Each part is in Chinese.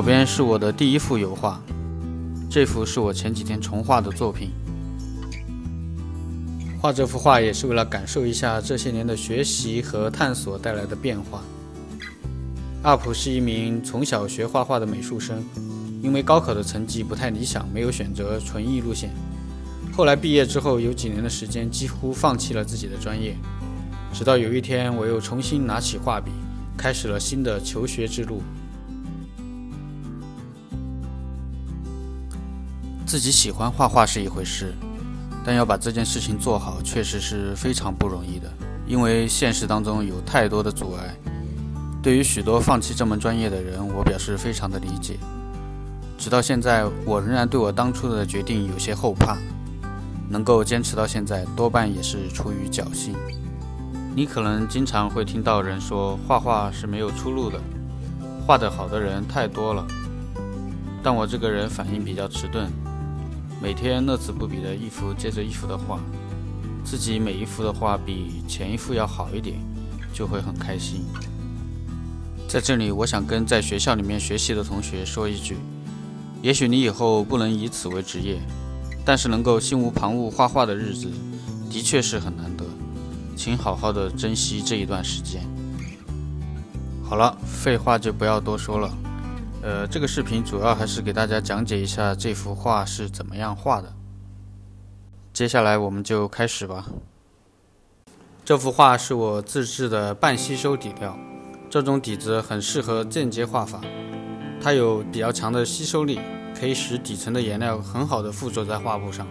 边是我的第一幅油画，这幅是我前几天重画的作品。画这幅画也是为了感受一下这些年的学习和探索带来的变化。阿普是一名从小学画画的美术生，因为高考的成绩不太理想，没有选择纯艺路线。后来毕业之后，有几年的时间几乎放弃了自己的专业。直到有一天，我又重新拿起画笔，开始了新的求学之路。自己喜欢画画是一回事，但要把这件事情做好，确实是非常不容易的，因为现实当中有太多的阻碍。对于许多放弃这门专业的人，我表示非常的理解。直到现在，我仍然对我当初的决定有些后怕，能够坚持到现在，多半也是出于侥幸。你可能经常会听到人说，画画是没有出路的，画得好的人太多了。但我这个人反应比较迟钝，每天乐此不疲的一幅接着一幅的画，自己每一幅的画比前一幅要好一点，就会很开心。在这里，我想跟在学校里面学习的同学说一句，也许你以后不能以此为职业，但是能够心无旁骛画画的日子，的确是很难得，请好好的珍惜这一段时间。好了，废话就不要多说了。这个视频主要还是给大家讲解一下这幅画是怎么样画的。接下来我们就开始吧。这幅画是我自制的半吸收底料，这种底子很适合间接画法，它有比较强的吸收力，可以使底层的颜料很好的附着在画布上。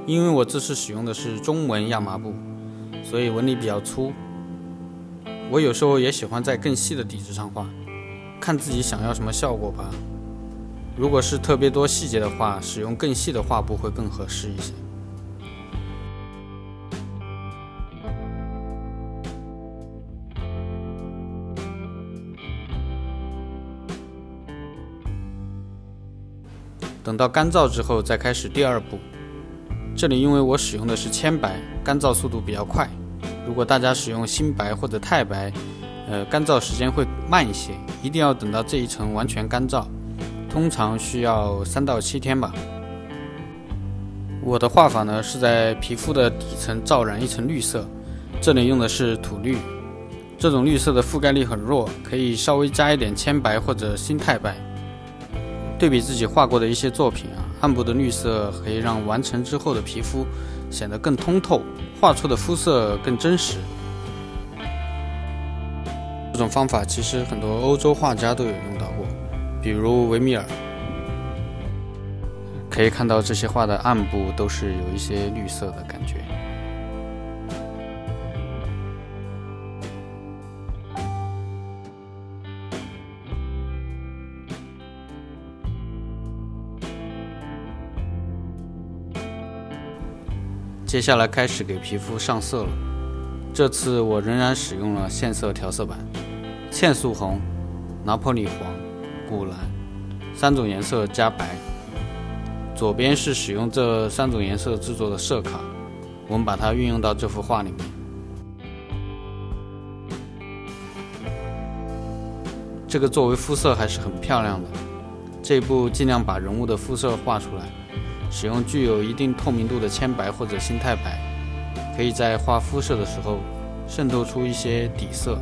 因为我这次使用的是中纹亚麻布，所以纹理比较粗。我有时候也喜欢在更细的底子上画，看自己想要什么效果吧。如果是特别多细节的话，使用更细的画布会更合适一些。等到干燥之后再开始第二步。这里因为我使用的是铅白，干燥速度比较快。如果大家使用新白或者钛白，干燥时间会慢一些，一定要等到这一层完全干燥，通常需要3到7天吧。我的画法呢是在皮肤的底层罩染一层绿色，这里用的是土绿，这种绿色的覆盖力很弱，可以稍微加一点铅白或者新钛白。对比自己画过的一些作品暗部的绿色可以让完成之后的皮肤显得更通透，画出的肤色更真实。这种方法其实很多欧洲画家都有用到过，比如维米尔。可以看到这些画的暗部都是有一些绿色的感觉。接下来开始给皮肤上色了，这次我仍然使用了线色调色板，茜素红、拿破里黄、古蓝3种颜色加白。左边是使用这3种颜色制作的色卡，我们把它运用到这幅画里面。这个作为肤色还是很漂亮的，这一步尽量把人物的肤色画出来。使用具有一定透明度的铅白或者新钛白，可以在画肤色的时候渗透出一些底色，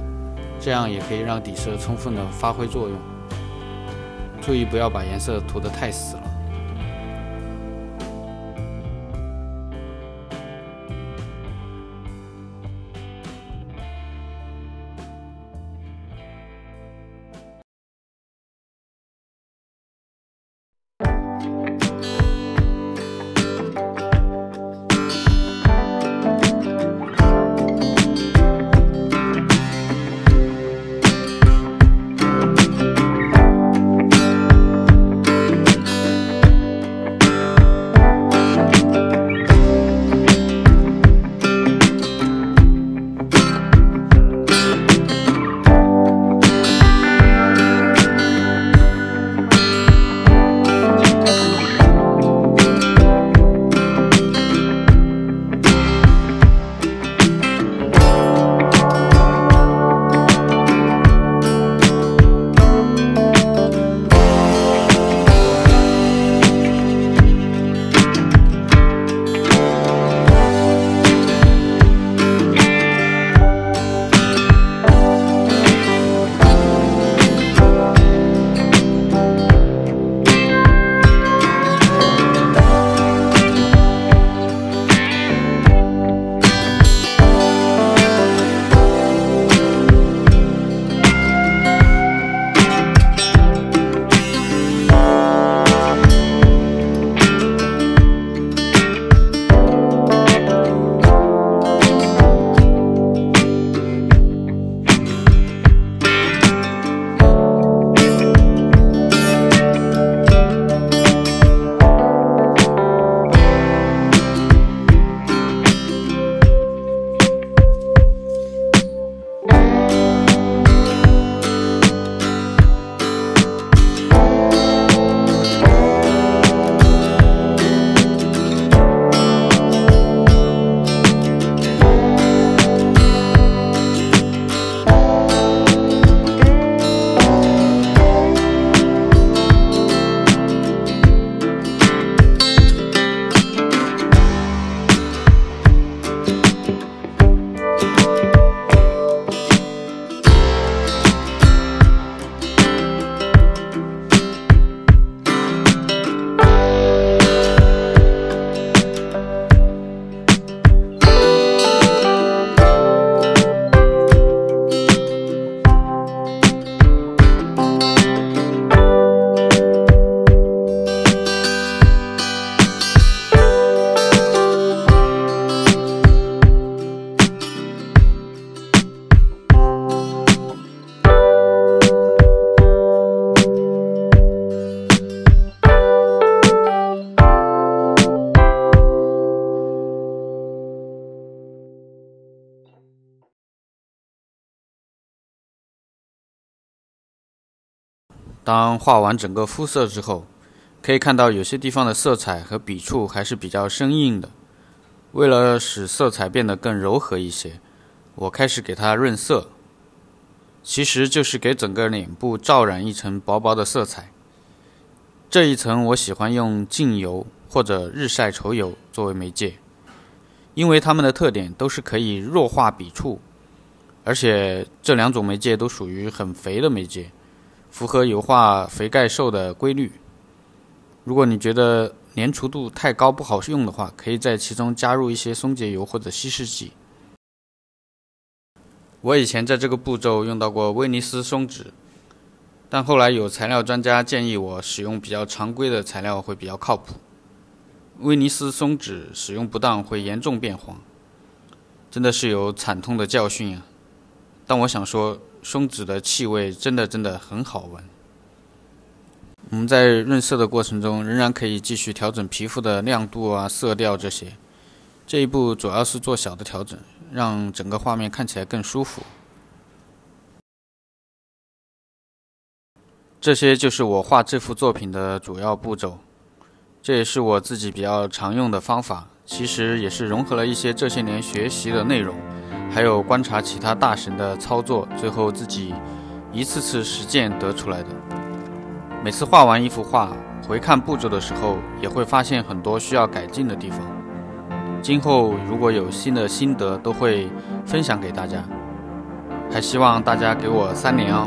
这样也可以让底色充分的发挥作用。注意不要把颜色涂得太死了。当画完整个肤色之后，可以看到有些地方的色彩和笔触还是比较生硬的。为了使色彩变得更柔和一些，我开始给它润色，其实就是给整个脸部罩染一层薄薄的色彩。这一层我喜欢用镜油或者日晒稠油作为媒介，因为它们的特点都是可以弱化笔触，而且这两种媒介都属于很肥的媒介，符合油画肥盖瘦的规律。如果你觉得粘稠度太高不好用的话，可以在其中加入一些松节油或者稀释剂。我以前在这个步骤用到过威尼斯松脂，但后来有材料专家建议我使用比较常规的材料会比较靠谱。威尼斯松脂使用不当会严重变黄，真的是有惨痛的教训啊！但我想说，松脂的气味真的很好闻。我们在润色的过程中，仍然可以继续调整皮肤的亮度啊、色调这些。这一步主要是做小的调整，让整个画面看起来更舒服。这些就是我画这幅作品的主要步骤，这也是我自己比较常用的方法，其实也是融合了一些这些年学习的内容，还有观察其他大神的操作，最后自己一次次实践得出来的。每次画完一幅画，回看步骤的时候，也会发现很多需要改进的地方。今后如果有新的心得，都会分享给大家。还希望大家给我3连哦。